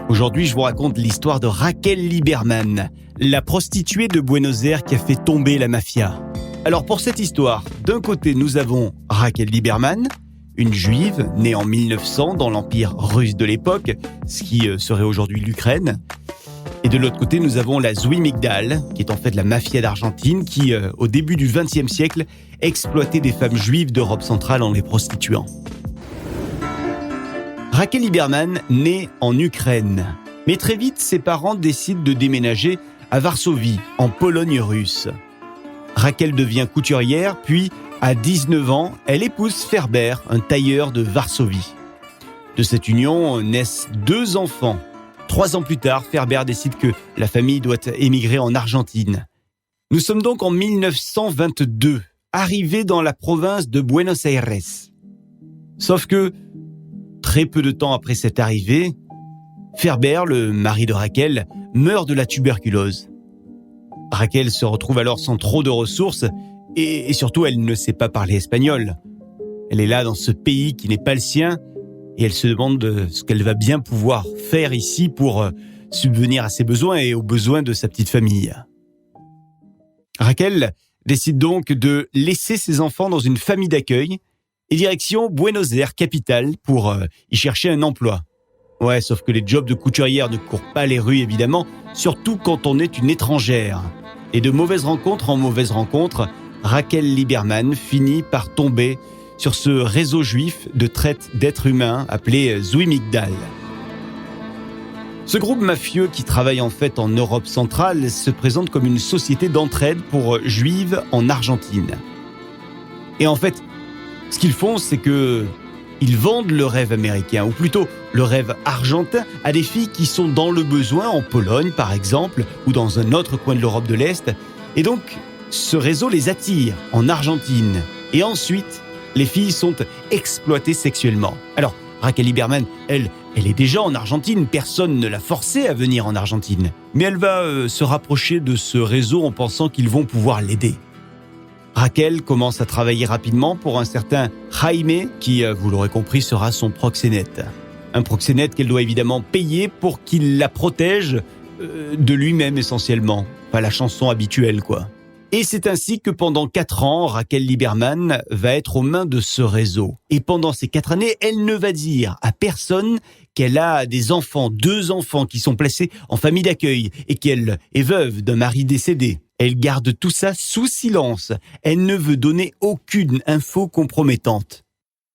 Aujourd'hui, je vous raconte l'histoire de Raquel Liberman, la prostituée de Buenos Aires qui a fait tomber la mafia. Alors pour cette histoire, d'un côté nous avons Raquel Liberman, une juive née en 1900 dans l'empire russe de l'époque, ce qui serait aujourd'hui l'Ukraine. Et de l'autre côté, nous avons la Zui Migdal, qui est en fait la mafia d'Argentine, qui, au début du XXe siècle, exploitait des femmes juives d'Europe centrale en les prostituant. Raquel Liberman naît en Ukraine. Mais très vite, ses parents décident de déménager à Varsovie, en Pologne russe. Raquel devient couturière, puis, à 19 ans, elle épouse Ferber, un tailleur de Varsovie. De cette union naissent 2 enfants. 3 ans plus tard, Ferber décide que la famille doit émigrer en Argentine. Nous sommes donc en 1922, arrivés dans la province de Buenos Aires. Sauf que, très peu de temps après cette arrivée, Ferber, le mari de Raquel, meurt de la tuberculose. Raquel se retrouve alors sans trop de ressources et surtout elle ne sait pas parler espagnol. Elle est là dans ce pays qui n'est pas le sien et elle se demande ce qu'elle va bien pouvoir faire ici pour subvenir à ses besoins et aux besoins de sa petite famille. Raquel décide donc de laisser ses enfants dans une famille d'accueil et direction Buenos Aires, capitale, pour y chercher un emploi. Ouais, sauf que les jobs de couturière ne courent pas les rues, évidemment, surtout quand on est une étrangère. Et de mauvaise rencontre en mauvaise rencontre, Raquel Liberman finit par tomber sur ce réseau juif de traite d'êtres humains appelé Zui Migdal. Ce groupe mafieux qui travaille en fait en Europe centrale se présente comme une société d'entraide pour juives en Argentine. Et en fait, ce qu'ils font, c'est que ils vendent le rêve américain, ou plutôt le rêve argentin, à des filles qui sont dans le besoin, en Pologne par exemple, ou dans un autre coin de l'Europe de l'Est. Et donc, ce réseau les attire en Argentine. Et ensuite, les filles sont exploitées sexuellement. Alors, Raquel Liberman, elle est déjà en Argentine, personne ne l'a forcée à venir en Argentine. Mais elle va se rapprocher de ce réseau en pensant qu'ils vont pouvoir l'aider. Raquel commence à travailler rapidement pour un certain Jaime, qui, vous l'aurez compris, sera son proxénète. Un proxénète qu'elle doit évidemment payer pour qu'il la protège de lui-même essentiellement. Pas la chanson habituelle, quoi. Et c'est ainsi que pendant 4 ans, Raquel Liberman va être aux mains de ce réseau. Et pendant ces 4 années, elle ne va dire à personne qu'elle a des enfants, 2 enfants qui sont placés en famille d'accueil et qu'elle est veuve d'un mari décédé. Elle garde tout ça sous silence. Elle ne veut donner aucune info compromettante.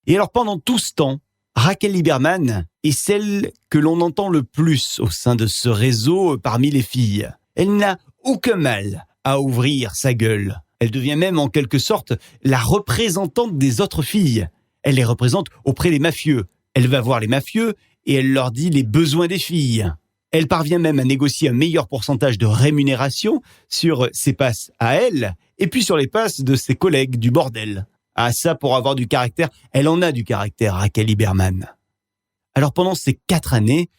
Et alors pendant tout ce temps, Raquel Liberman est celle que l'on entend le plus au sein de ce réseau parmi les filles. Elle n'a aucun mal à ouvrir sa gueule. Elle devient même en quelque sorte la représentante des autres filles. Elle les représente auprès des mafieux. Elle va voir les mafieux et elle leur dit les besoins des filles. Elle parvient même à négocier un meilleur pourcentage de rémunération sur ses passes à elle et puis sur les passes de ses collègues du bordel. Ah ça, pour avoir du caractère, elle en a du caractère, Raquel Liberman. Alors pendant ces 4 années,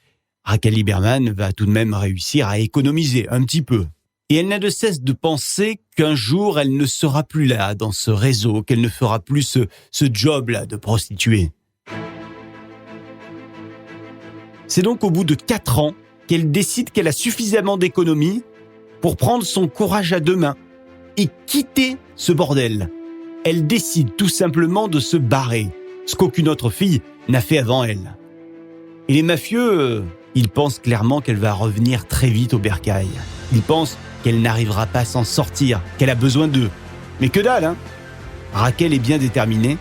Raquel Liberman va tout de même réussir à économiser un petit peu. Et elle n'a de cesse de penser qu'un jour elle ne sera plus là dans ce réseau, qu'elle ne fera plus ce job-là de prostituée. C'est donc au bout de 4 ans qu'elle décide qu'elle a suffisamment d'économies pour prendre son courage à 2 mains et quitter ce bordel. Elle décide tout simplement de se barrer, ce qu'aucune autre fille n'a fait avant elle. Et les mafieux, ils pensent clairement qu'elle va revenir très vite au bercail. Ils pensent qu'elle n'arrivera pas à s'en sortir, qu'elle a besoin d'eux. Mais que dalle, hein ? Raquel est bien déterminée.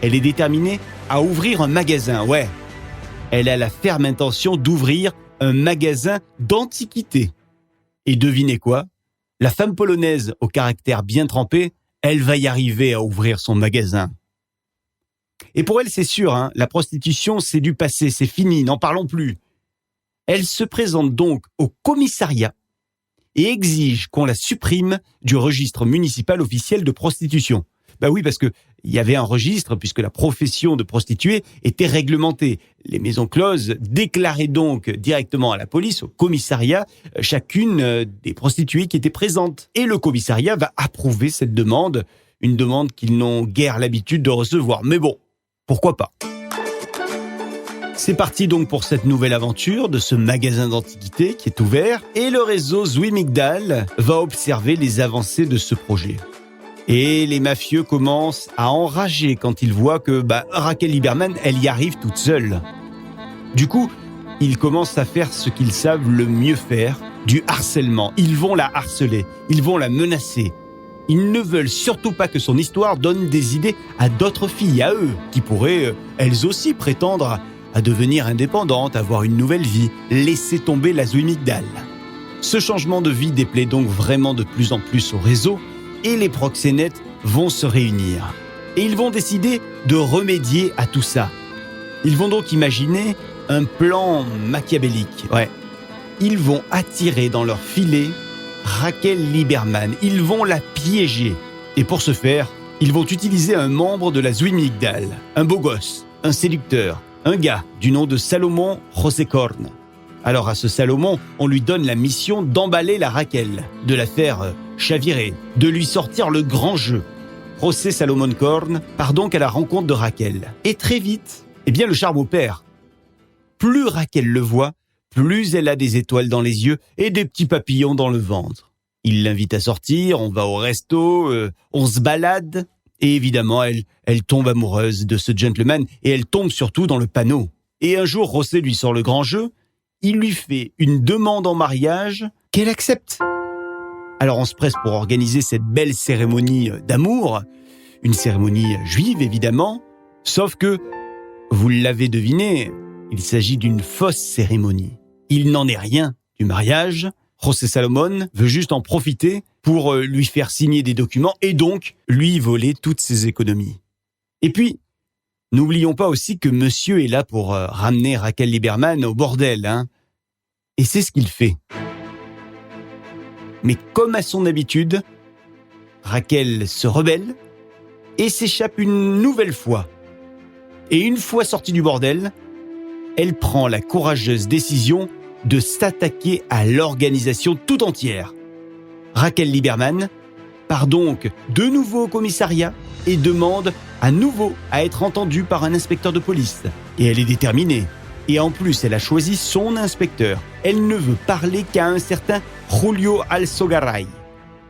Elle est déterminée à ouvrir un magasin, ouais. Elle a la ferme intention d'ouvrir un magasin d'antiquités. Et devinez quoi ? La femme polonaise au caractère bien trempé, elle va y arriver à ouvrir son magasin. Et pour elle, c'est sûr, hein, la prostitution, c'est du passé, c'est fini, n'en parlons plus. Elle se présente donc au commissariat et exige qu'on la supprime du registre municipal officiel de prostitution. Ben oui, parce que il y avait un registre puisque la profession de prostituée était réglementée. Les maisons closes déclaraient donc directement à la police, au commissariat, chacune des prostituées qui étaient présentes. Et le commissariat va approuver cette demande, une demande qu'ils n'ont guère l'habitude de recevoir. Mais bon, pourquoi pas ? C'est parti donc pour cette nouvelle aventure de ce magasin d'antiquités qui est ouvert et le réseau Zwi Migdal va observer les avancées de ce projet. Et les mafieux commencent à enrager quand ils voient que Raquel Lieberman, elle y arrive toute seule. Du coup, ils commencent à faire ce qu'ils savent le mieux faire, du harcèlement. Ils vont la harceler, ils vont la menacer. Ils ne veulent surtout pas que son histoire donne des idées à d'autres filles, à eux, qui pourraient, elles aussi, prétendre à devenir indépendantes, avoir une nouvelle vie, laisser tomber la Zwi Migdal. Ce changement de vie déplaît donc vraiment de plus en plus au réseau et les proxénètes vont se réunir. Et ils vont décider de remédier à tout ça. Ils vont donc imaginer un plan machiavélique. Ils vont attirer dans leur filet Raquel Lieberman. Ils vont la piéger. Et pour ce faire, ils vont utiliser un membre de la Zwi Migdal, un beau gosse, un séducteur, un gars du nom de Salomon Rosekorn. Alors à ce Salomon, on lui donne la mission d'emballer la Raquel, de la faire chavirer, de lui sortir le grand jeu. José Salomon Korn part donc à la rencontre de Raquel. Et très vite, le charme opère. Plus Raquel le voit, plus elle a des étoiles dans les yeux et des petits papillons dans le ventre. Il l'invite à sortir, on va au resto, on se balade. Et évidemment, elle tombe amoureuse de ce gentleman et elle tombe surtout dans le panneau. Et un jour, José lui sort le grand jeu. Il lui fait une demande en mariage qu'elle accepte. Alors on se presse pour organiser cette belle cérémonie d'amour, une cérémonie juive évidemment, sauf que, vous l'avez deviné, il s'agit d'une fausse cérémonie. Il n'en est rien du mariage. José Salomon veut juste en profiter pour lui faire signer des documents et donc lui voler toutes ses économies. Et puis, n'oublions pas aussi que monsieur est là pour ramener Raquel Lieberman au bordel. Et c'est ce qu'il fait. Mais comme à son habitude, Raquel se rebelle et s'échappe une nouvelle fois. Et une fois sortie du bordel, elle prend la courageuse décision de s'attaquer à l'organisation tout entière. Raquel Lieberman part donc de nouveau au commissariat et demande à nouveau à être entendue par un inspecteur de police. Et elle est déterminée. Et en plus, elle a choisi son inspecteur. Elle ne veut parler qu'à un certain Julio Alzogaray.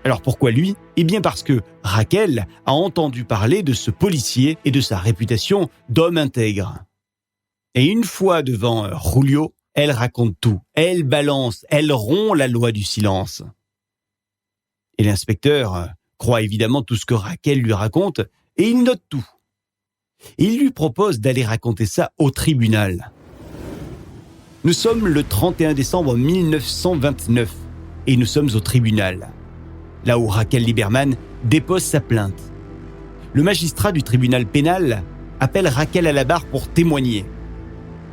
Alors pourquoi lui ? Parce que Raquel a entendu parler de ce policier et de sa réputation d'homme intègre. Et une fois devant Julio, elle raconte tout. Elle balance, elle rompt la loi du silence. Et l'inspecteur croit évidemment tout ce que Raquel lui raconte et il note tout. Il lui propose d'aller raconter ça au tribunal. Nous sommes le 31 décembre 1929 et nous sommes au tribunal, là où Raquel Lieberman dépose sa plainte. Le magistrat du tribunal pénal appelle Raquel à la barre pour témoigner.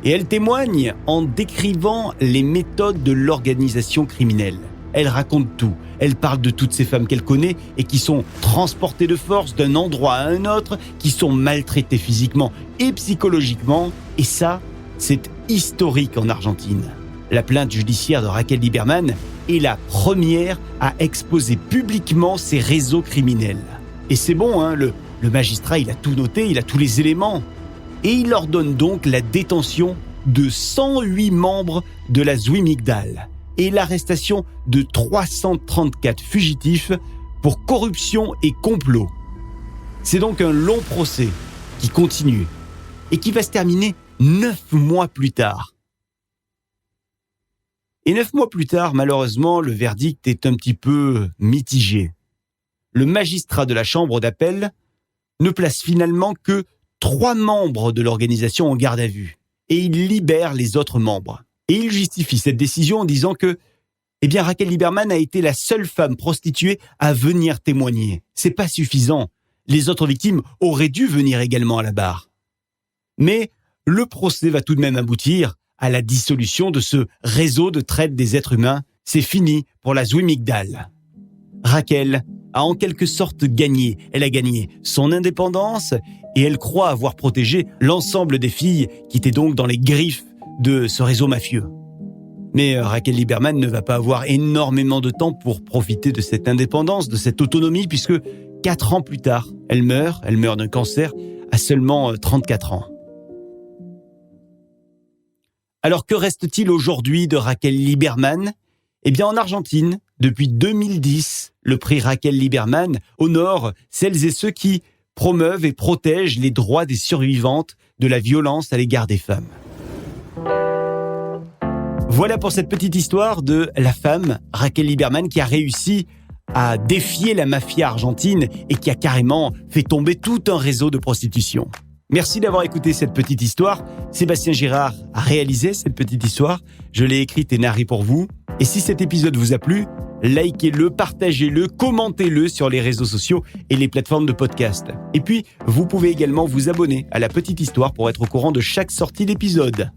Et elle témoigne en décrivant les méthodes de l'organisation criminelle. Elle raconte tout. Elle parle de toutes ces femmes qu'elle connaît et qui sont transportées de force d'un endroit à un autre, qui sont maltraitées physiquement et psychologiquement. Et ça, c'est historique en Argentine. La plainte judiciaire de Raquel Lieberman est la première à exposer publiquement ces réseaux criminels. Et c'est bon, le magistrat, il a tout noté, il a tous les éléments. Et il ordonne donc la détention de 108 membres de la Zwi Migdal et l'arrestation de 334 fugitifs pour corruption et complot. C'est donc un long procès qui continue et qui va se terminer 9 mois plus tard. Et 9 mois plus tard, malheureusement, le verdict est un petit peu mitigé. Le magistrat de la chambre d'appel ne place finalement que 3 membres de l'organisation en garde à vue et il libère les autres membres. Et il justifie cette décision en disant que Raquel Lieberman a été la seule femme prostituée à venir témoigner. C'est pas suffisant. Les autres victimes auraient dû venir également à la barre. Mais le procès va tout de même aboutir à la dissolution de ce réseau de traite des êtres humains. C'est fini pour la Zwi Migdal. Raquel a en quelque sorte gagné. Elle a gagné son indépendance et elle croit avoir protégé l'ensemble des filles qui étaient donc dans les griffes de ce réseau mafieux. Mais Raquel Lieberman ne va pas avoir énormément de temps pour profiter de cette indépendance, de cette autonomie, puisque 4 ans plus tard, elle meurt d'un cancer à seulement 34 ans. Alors que reste-t-il aujourd'hui de Raquel Liberman ? Eh bien en Argentine, depuis 2010, le prix Raquel Liberman honore celles et ceux qui promeuvent et protègent les droits des survivantes de la violence à l'égard des femmes. Voilà pour cette petite histoire de la femme Raquel Liberman qui a réussi à défier la mafia argentine et qui a carrément fait tomber tout un réseau de prostitution. Merci d'avoir écouté cette petite histoire. Sébastien Girard a réalisé cette petite histoire. Je l'ai écrite et narrée pour vous. Et si cet épisode vous a plu, likez-le, partagez-le, commentez-le sur les réseaux sociaux et les plateformes de podcast. Et puis, vous pouvez également vous abonner à la petite histoire pour être au courant de chaque sortie d'épisode.